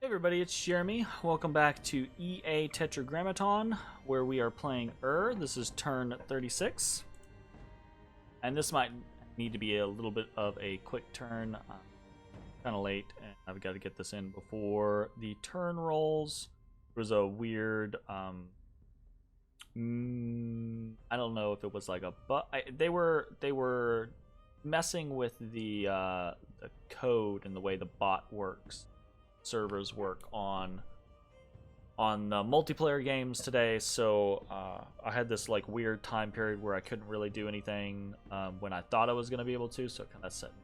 Hey everybody, it's Jeremy. Welcome back to EA Tetragrammaton, where we are playing This is turn 36. And this might need to be a little bit of a quick turn. Kind of late, and I've got to get this in before the turn rolls. There was a weird, I don't know if it was like a they were messing with the code and the way the bot works. Servers work on the multiplayer games today, so I had this like weird time period where I couldn't really do anything when I thought I was going to be able to, so it kind of set me.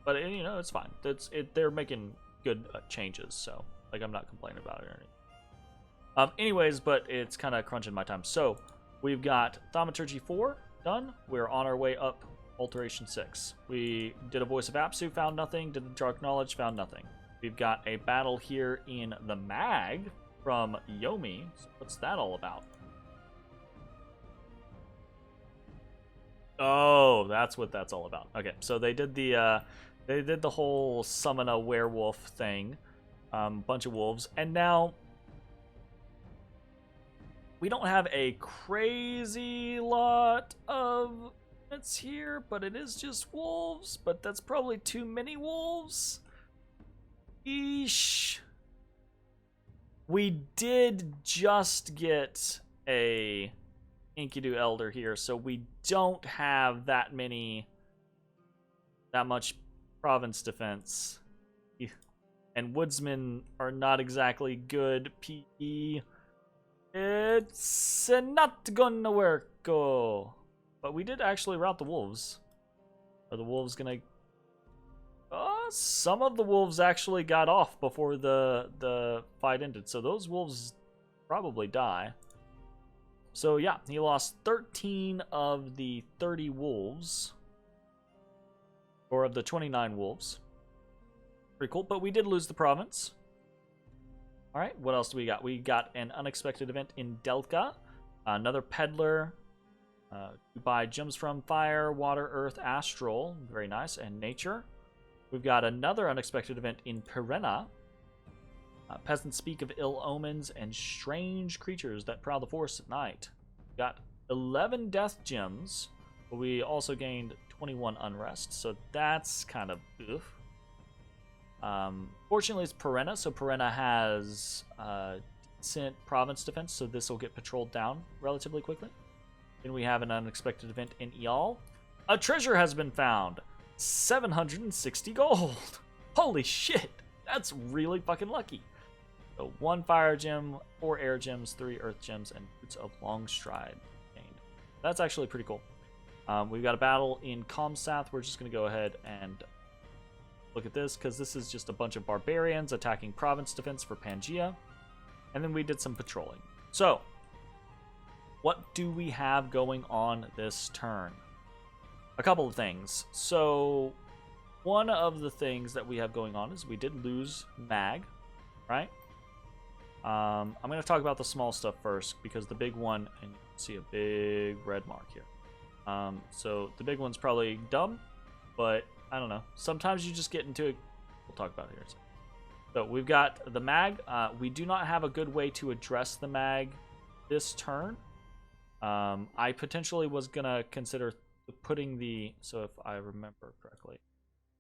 But you know, it's fine. They're making good changes, so like I'm not complaining about it or anything. Anyways, but it's kind of crunching my time. So we've got Thaumaturgy 4 done. We're on our way up Alteration 6. We did a Voice of Apsu, found nothing. Did the Dark Knowledge, found nothing. We've got a battle here in the mag from Yomi. So what's that all about? Oh, that's what that's all about. Okay, so they did the whole summon a werewolf thing, bunch of wolves, and now we don't have a crazy lot of units here, but it is just wolves. But that's probably too many wolves. Eesh. We did just get a Enkidu Elder here, so we don't have that much province defense. And Woodsmen are not exactly good PE. It's not gonna work. Oh. But we did actually rout the wolves. Are the wolves gonna... some of the wolves actually got off before the fight ended, so those wolves probably die. So yeah, he lost 13 of the 30 wolves, or of the 29 wolves. Pretty cool, but we did lose the province. All right, what else do we got? We got an unexpected event in Delta, another peddler. You buy gems from fire, water, earth, astral, very nice, and nature. We've got another unexpected event in Perenna. Peasants speak of ill omens and strange creatures that prowl the forest at night. We've got 11 death gems, but we also gained 21 unrest, so that's kind of oof. Fortunately, it's Perenna, so Perenna has decent province defense, so this will get patrolled down relatively quickly. Then we have an unexpected event in Ial. A treasure has been found! 760 gold. Holy shit, that's really fucking lucky. So 1 fire gem, 4 air gems, 3 earth gems, and boots of long stride gained. That's actually pretty cool. We've got a battle in Comsath. We're just going to go ahead and look at this, because this is just a bunch of barbarians attacking province defense for Pangaea. And then we did some patrolling. So what do we have going on this turn? A couple of things. So one of the things that we have going on is we did lose mag, right? I'm going to talk about the small stuff first, because the big one, and you can see a big red mark here. So the big one's probably dumb, but I don't know. Sometimes you just get into it. We'll talk about it here in a second. So we've got the mag. We do not have a good way to address the mag this turn. I potentially was going to consider putting the, so if I remember correctly,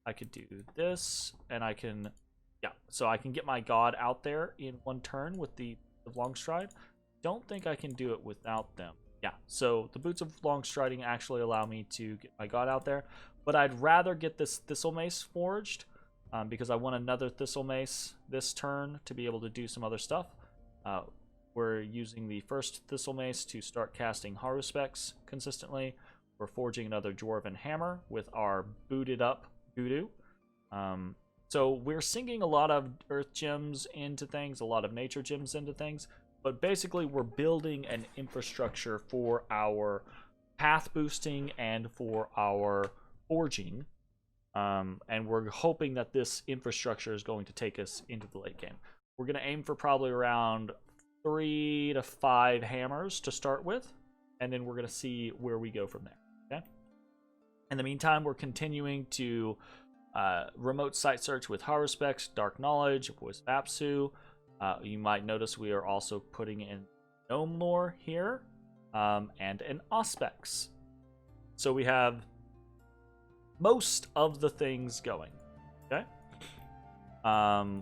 I could do this, and I can, yeah, so I can get my god out there in one turn with the long stride. Don't think I can do it without them. Yeah, so the boots of long striding actually allow me to get my god out there, but I'd rather get this thistle mace forged, because I want another thistle mace this turn to be able to do some other stuff. We're using the first thistle mace to start casting Haru specs consistently. We're forging another Dwarven hammer with our booted up Voodoo. So we're sinking a lot of earth gems into things, a lot of nature gems into things, but basically we're building an infrastructure for our path boosting and for our forging. And we're hoping that this infrastructure is going to take us into the late game. We're going to aim for probably around 3 to 5 hammers to start with, and then we're going to see where we go from there. Okay. In the meantime, we're continuing to remote site search with Haruspex, Dark Knowledge, Voice of Apsu. You might notice we are also putting in Gnome Lore here, and an Auspex. So we have most of the things going. Okay.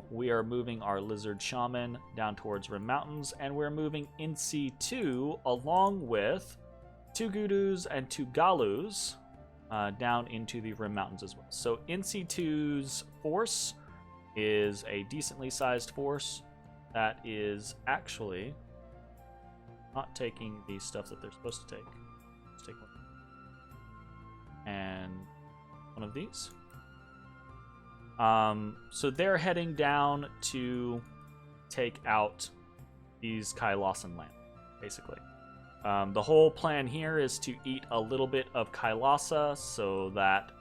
We are moving our Lizard Shaman down towards Rim Mountains, and we're moving NC2 along with 2 Gudus and 2 Galus down into the Rim Mountains as well. So NC2's force is a decently sized force that is actually not taking the stuff that they're supposed to take. Let's take one. And one of these. So they're heading down to take out these Kailasan land, basically. The whole plan here is to eat a little bit of Kailasa so that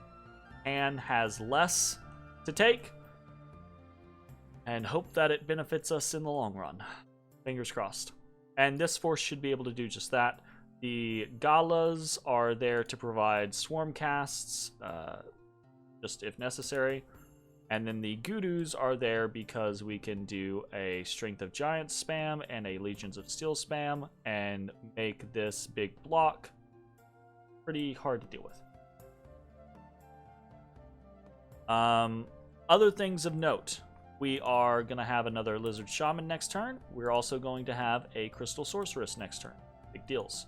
Pan has less to take, and hope that it benefits us in the long run. Fingers crossed. And this force should be able to do just that. The Galas are there to provide swarm casts, just if necessary. And then the Gudus are there because we can do a Strength of Giants spam and a Legions of Steel spam and make this big block pretty hard to deal with. Other things of note. We are going to have another Lizard Shaman next turn. We're also going to have a Crystal Sorceress next turn. Big deals.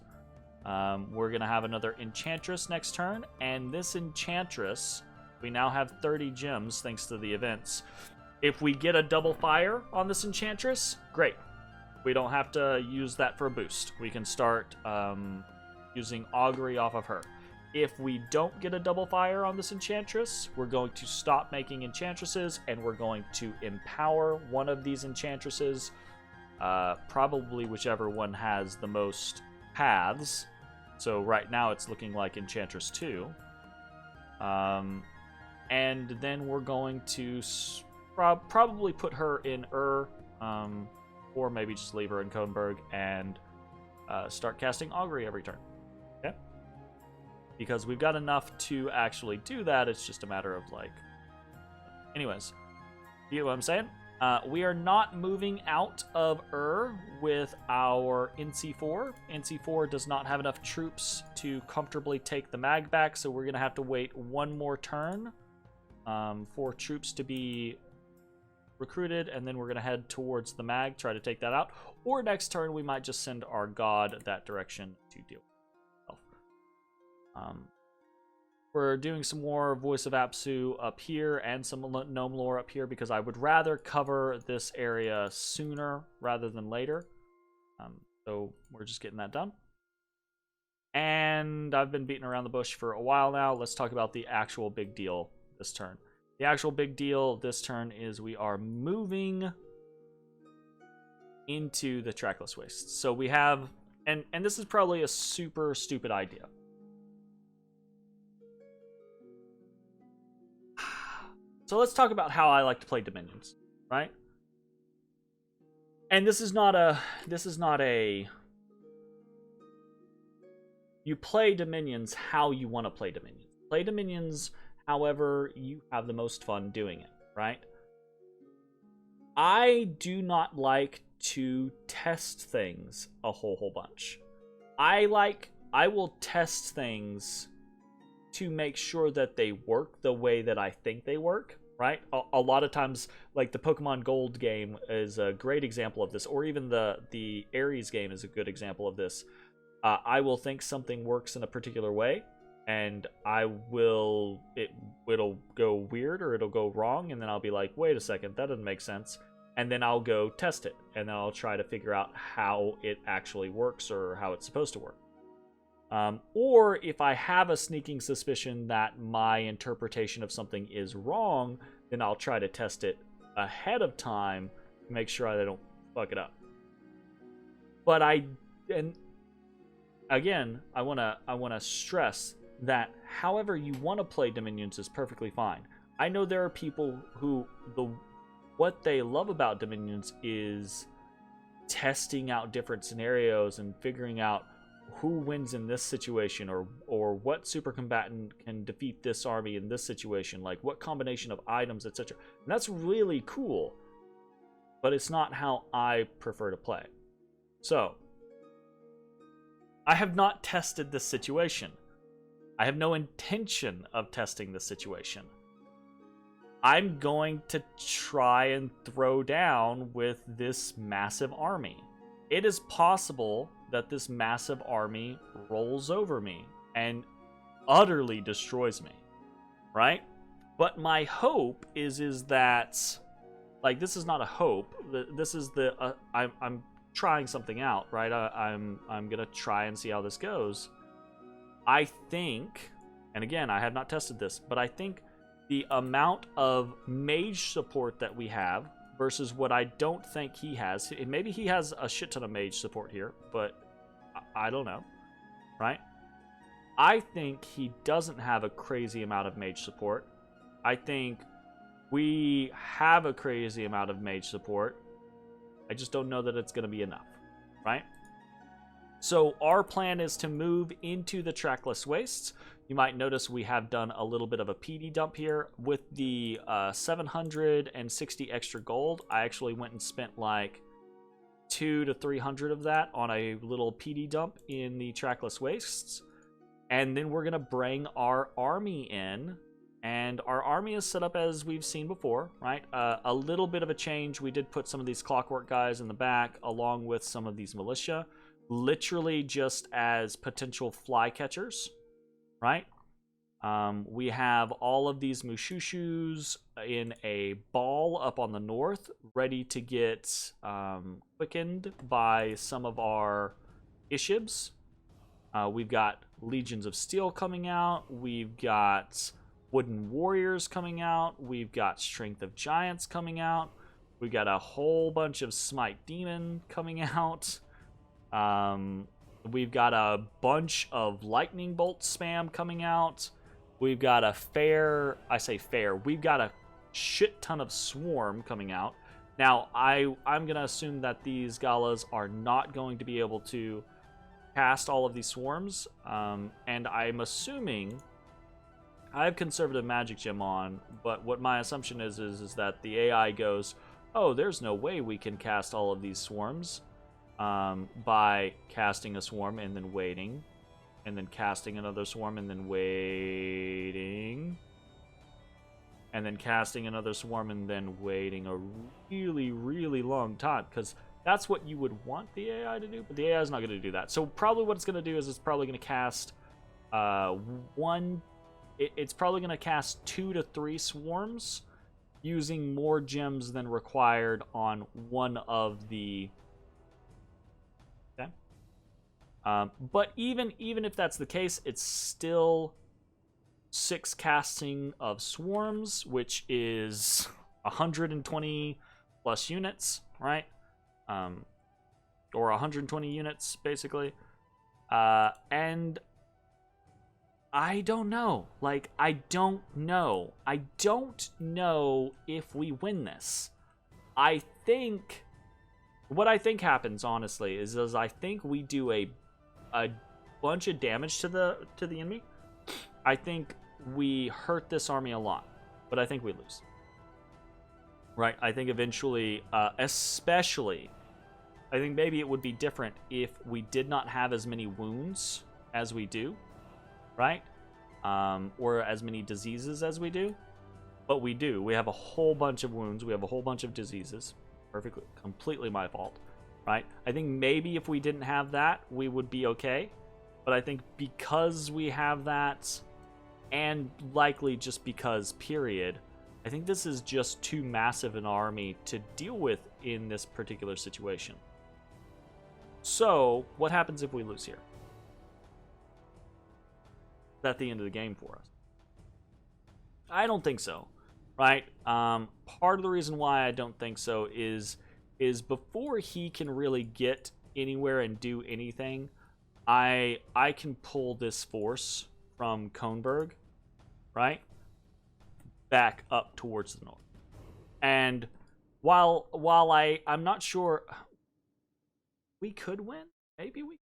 We're going to have another Enchantress next turn. And this Enchantress, we now have 30 gems thanks to the events. If we get a double fire on this Enchantress, great. We don't have to use that for a boost. We can start using Augury off of her. If we don't get a double fire on this Enchantress, we're going to stop making Enchantresses, and we're going to empower one of these Enchantresses, probably whichever one has the most paths. So right now it's looking like Enchantress 2. And then we're going to probably put her in or maybe just leave her in Codenberg and start casting Augury every turn. Okay? Because we've got enough to actually do that. It's just a matter of like... Anyways, you know what I'm saying? We are not moving out of with our NC4. NC4 does not have enough troops to comfortably take the mag back, so we're going to have to wait one more turn for troops to be recruited, and then we're going to head towards the mag, try to take that out. Or next turn, we might just send our god that direction to deal with itself. We're doing some more Voice of Apsu up here and some Gnome Lore up here because I would rather cover this area sooner rather than later. So we're just getting that done. And I've been beating around the bush for a while now. Let's talk about the actual big deal this turn. The actual big deal this turn is we are moving into the Trackless Wastes. So we have, and this is probably a super stupid idea. So let's talk about how I like to play Dominions, right? And this is not a you play Dominions how you want to play Dominions. Play Dominions however you have the most fun doing it, right? I do not like to test things a whole bunch. I will test things to make sure that they work the way that I think they work, right? A lot of times, like the Pokemon Gold game is a great example of this, or even the Ares game is a good example of this. I will think something works in a particular way, and it'll go weird or it'll go wrong, and then I'll be like, wait a second, that doesn't make sense. And then I'll go test it, and then I'll try to figure out how it actually works or how it's supposed to work. Or if I have a sneaking suspicion that my interpretation of something is wrong, then I'll try to test it ahead of time to make sure I don't fuck it up. But again, I wanna stress that however you want to play Dominions is perfectly fine. I know there are people who what they love about Dominions is testing out different scenarios and figuring out who wins in this situation, or what super combatant can defeat this army in this situation, like what combination of items, etc. And that's really cool, but it's not how I prefer to play. So I have not tested this situation. I have no intention of testing this situation. I'm going to try and throw down with this massive army. It is possible that this massive army rolls over me and utterly destroys me, right? But my hope is that, like, this is not a hope. This is I'm trying something out, right? I'm gonna try and see how this goes. I think, and again, I have not tested this, but I think the amount of mage support that we have versus what I don't think he has. Maybe he has a shit ton of mage support here, but I don't know, right? I think he doesn't have a crazy amount of mage support. I think we have a crazy amount of mage support. I just don't know that it's going to be enough, right? So our plan is to move into the trackless wastes. You might notice we have done a little bit of a PD dump here. With the 760 extra gold, I actually went and spent like 200 to 300 of that on a little PD dump in the trackless wastes. And then we're going to bring our army in. And our army is set up as we've seen before, right? A little bit of a change. We did put some of these clockwork guys in the back along with some of these militia. Literally just as potential fly catchers, right? We have all of these Mushushus in a ball up on the north, ready to get quickened by some of our Ishibs. We've got Legions of Steel coming out. We've got Wooden Warriors coming out. We've got Strength of Giants coming out. We've got a whole bunch of Smite Demon coming out. We've got a bunch of Lightning Bolt spam coming out. We've got we've got a shit ton of Swarm coming out. Now, I'm going to assume that these Galas are not going to be able to cast all of these Swarms, and I'm assuming I have Conservative Magic Gem on, but what my assumption is that the AI goes, oh, there's no way we can cast all of these Swarms. By casting a swarm and then waiting, and then casting another swarm and then waiting, and then casting another swarm and then waiting a really, really long time, because that's what you would want the AI to do, but the AI is not going to do that. So probably what it's going to do is it's probably going to cast it's probably going to cast 2 to 3 swarms using more gems than required on one of the but even if that's the case, it's still 6 casting of swarms, which is 120 plus units, right? Or 120 units, basically. And I don't know. Like, I don't know. I don't know if we win this. What I think happens, honestly, is I think we do a bunch of damage to the enemy. I think we hurt this army a lot, but I think we lose. Right? I think eventually, especially, I think maybe it would be different if we did not have as many wounds as we do, right? Or as many diseases as we do. But we do. We have a whole bunch of wounds. We have a whole bunch of diseases. Perfectly, completely my fault, right? I think maybe if we didn't have that, we would be okay. But I think because we have that, and likely just because, period, I think this is just too massive an army to deal with in this particular situation. So, what happens if we lose here? Is that the end of the game for us? I don't think so. Right? Part of the reason why I don't think so is before he can really get anywhere and do anything, I can pull this force from Kohnberg, right? Back up towards the north. And while I'm not sure, we could win. Maybe we.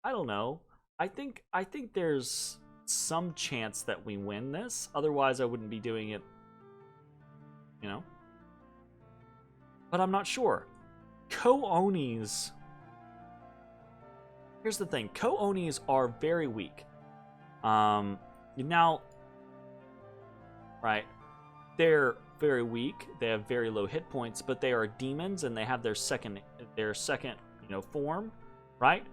I don't know. I think there's some chance that we win this. Otherwise, I wouldn't be doing it, you know? But I'm not sure. Ko-Onis. Here's the thing. Ko-Onis are very weak. Now, right, they're very weak. They have very low hit points, but they are demons and they have their second, form, right?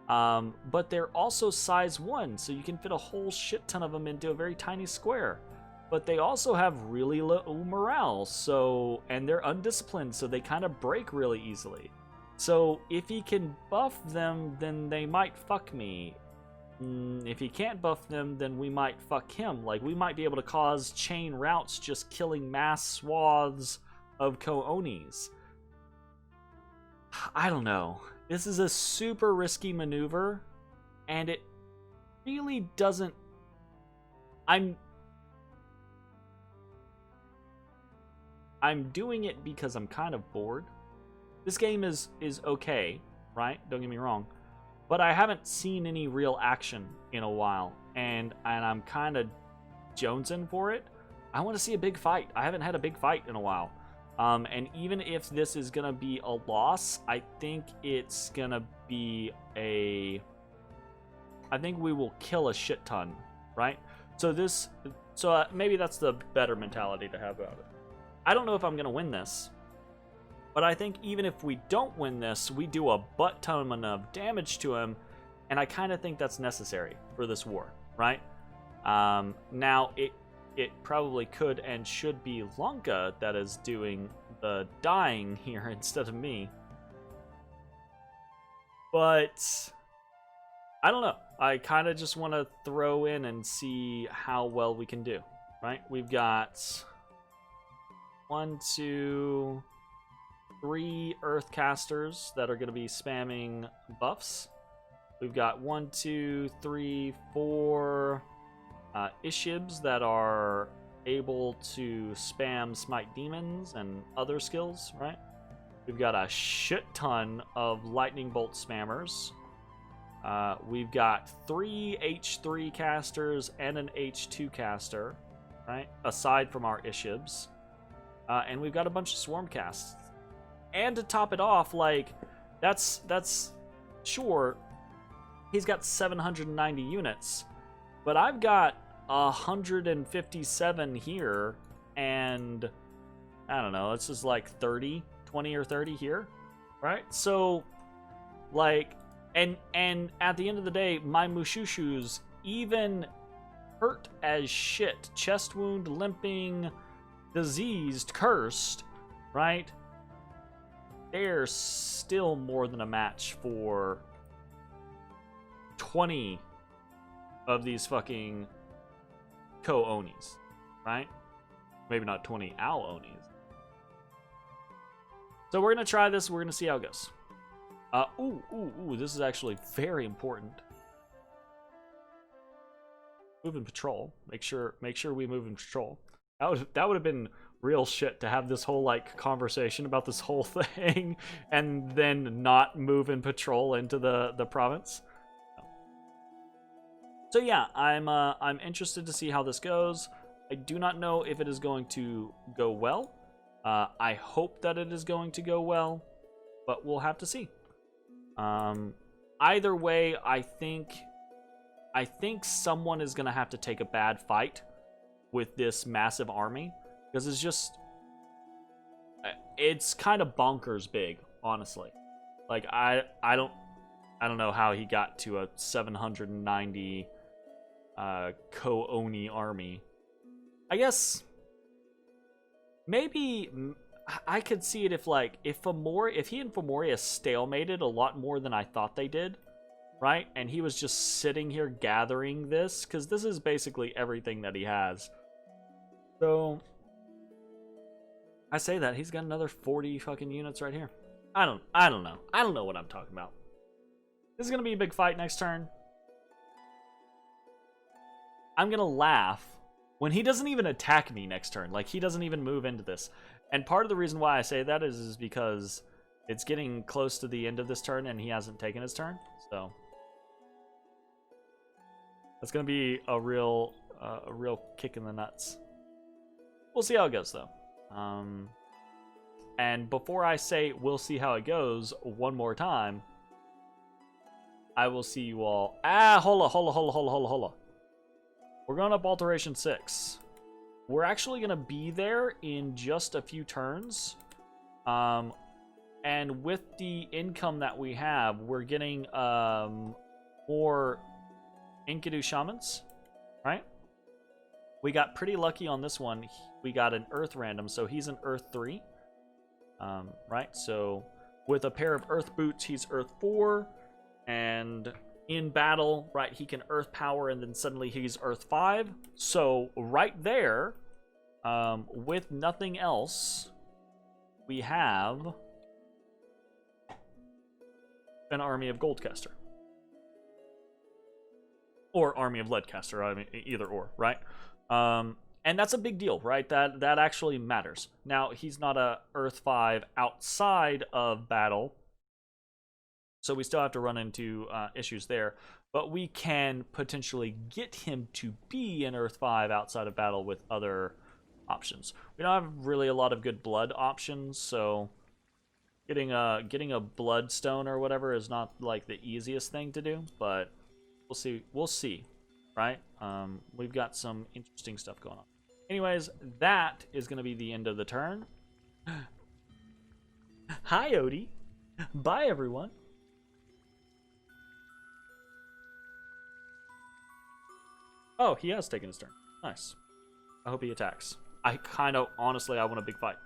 But they're also size 1, so you can fit a whole shit ton of them into a very tiny square. But they also have really low morale, and they're undisciplined, so they kind of break really easily. So if he can buff them, then they might fuck me. If he can't buff them, then we might fuck him. Like, we might be able to cause chain routes just killing mass swaths of Ko-Onis. I don't know. This is a super risky maneuver, and it really doesn't... I'm doing it because I'm kind of bored. This game is okay, right? Don't get me wrong. But I haven't seen any real action in a while, and I'm kind of jonesing for it. I want to see a big fight. I haven't had a big fight in a while. And even if this is going to be a loss, I think it's going to be I think we will kill a shit ton, right? So maybe that's the better mentality to have about it. I don't know if I'm going to win this. But I think even if we don't win this, we do a butt ton of damage to him, and I kind of think that's necessary for this war, right? Now, it probably could and should be Lanka that is doing the dying here instead of me. But I don't know. I kind of just want to throw in and see how well we can do, right? We've got 1, 2... 3 Earth Casters that are going to be spamming buffs. We've got 1, 2, 3, 4 Ishibs that are able to spam Smite Demons and other skills, right? We've got a shit ton of Lightning Bolt spammers. We've got 3 H3 casters and an H2 caster, right? Aside from our Ishibs. And we've got a bunch of Swarm casts. And to top it off, like, that's sure, he's got 790 units, but I've got 157 here, and I don't know, it's just like 20 or 30 here, right? So, like, and at the end of the day, my Mushushus, even hurt as shit, chest wound, limping, diseased, cursed, right? They're still more than a match for 20 of these fucking Ko-Onis, right? Maybe not 20 Ao-Onis. So we're going to try this. We're going to see how it goes. Ooh, this is actually very important. Move in patrol. Make sure we move in patrol. That would have been real shit to have this whole like conversation about this whole thing and then not move in patrol into the province. So yeah, I'm interested to see how this goes. I do not know if it is going to go well. I hope that it is going to go well, but we'll have to see. Either way, I think someone is gonna have to take a bad fight with this massive army. Because it's kind of bonkers big, honestly. Like, I don't know how he got to a 790 Ko-Oni army. I guess maybe I could see it if he and Fomorius stalemated a lot more than I thought they did, right? And he was just sitting here gathering this, because this is basically everything that he has. So I say that he's got another 40 fucking units right here. I don't know. I don't know what I'm talking about. This is gonna be a big fight next turn. I'm gonna laugh when he doesn't even attack me next turn. Like, he doesn't even move into this. And part of the reason why I say that is because it's getting close to the end of this turn and he hasn't taken his turn. So That's gonna be a real kick in the nuts. We'll see how it goes though. And before I say we'll see how it goes one more time, I will see you all. Hola. We're going up Alteration 6. We're actually gonna be there in just a few turns. And with the income that we have, we're getting more Enkidu Shamans, right? We got pretty lucky on this one. We got an Earth random, so he's an Earth 3. Right? So with a pair of Earth boots, he's Earth 4. And in battle, right, he can Earth power, and then suddenly he's Earth 5. So right there, with nothing else, we have an army of Goldcaster. Or army of Leadcaster, I mean, either or, right? And that's a big deal, right? That actually matters. Now, he's not a Earth 5 outside of battle, so we still have to run into issues there. But we can potentially get him to be an Earth 5 outside of battle with other options. We don't have really a lot of good blood options, so getting a bloodstone or whatever is not like the easiest thing to do, but we'll see, right? We've got some interesting stuff going on. Anyways, that is going to be the end of the turn. Hi, Odie. Bye, everyone. Oh, he has taken his turn. Nice. I hope he attacks. Honestly, I want a big fight.